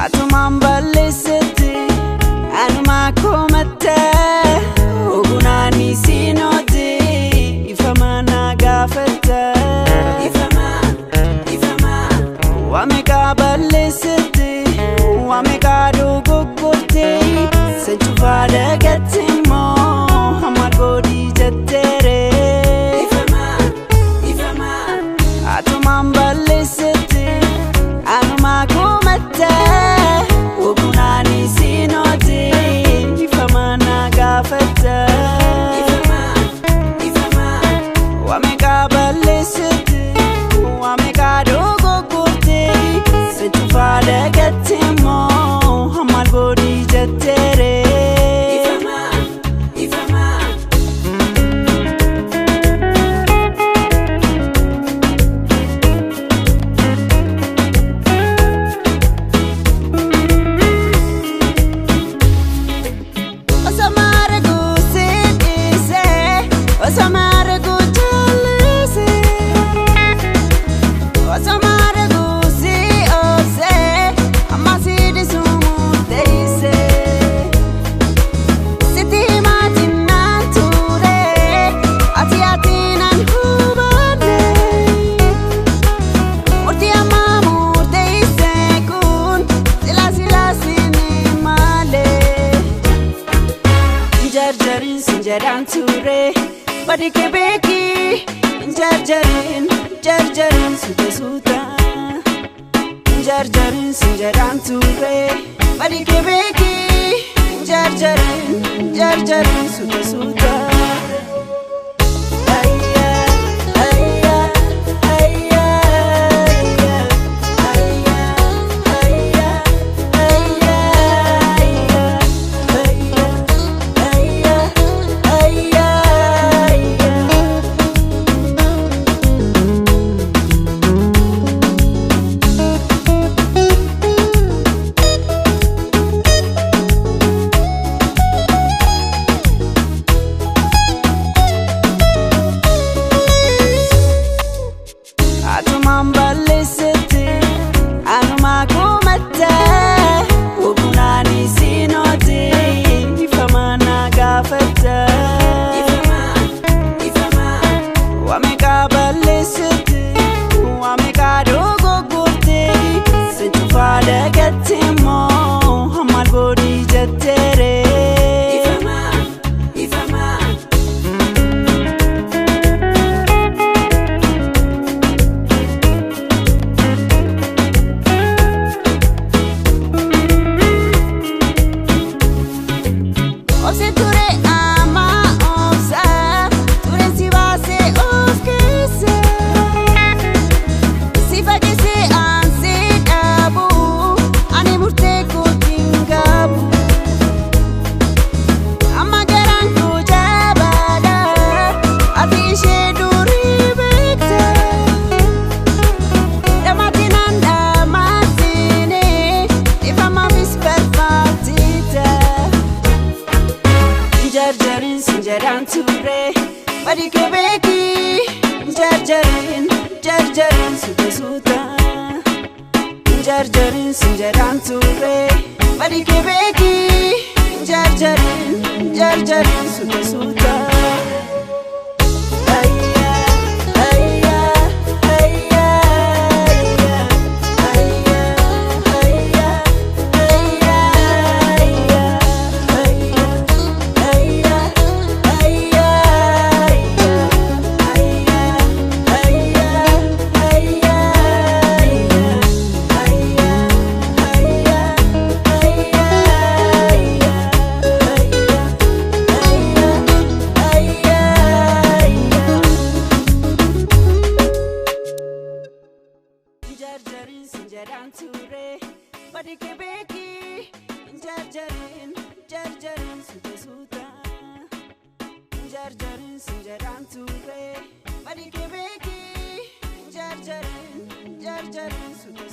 atumaan balleessite anuma komatte ogunaani siinooti ifamaa na gaafata ifamaa wameeqa balleessite wameeqa dogoggorte sanchuufaa dagatte immoo hamma godhii jetteere atumaan balleessite anuma komatte ogunaani siinooti ifamaa na gaafata wameeqa balleessite wameeqa dogoggorte sanchuufaa dagatte immoo hamma godhii jetteere jarjarin sinjadan ture badi kebeki jarjarin suta suta jarjarin sinjadan ture badi kebeki jarjarin suta suta atumaan balleessite anuma komatte ogunaani siinooti ifamaa na gaafata wameeqa balleessite wameeqa dogoggorte sanchuufaa dagatte immoo hamma godhii jetteere Obse ture ama obsa ture si baase of keessa si fageesse ansi dhabu ani murtee kootiin qabu amma garaan koo jabaadha ati ishee durii beekta dhamaatinaan dhamaatine ifamaafis barbaachita jarjarin sinjadan ture badi kebeki jarjarin suta suta jarjarin sinjadan ture badi kebeki jarjarin suta suta jarjarin sinjadan ture badi kebeki jarjarin suta suta jarjarin sinjadan ture badi kebeki jarjarin suta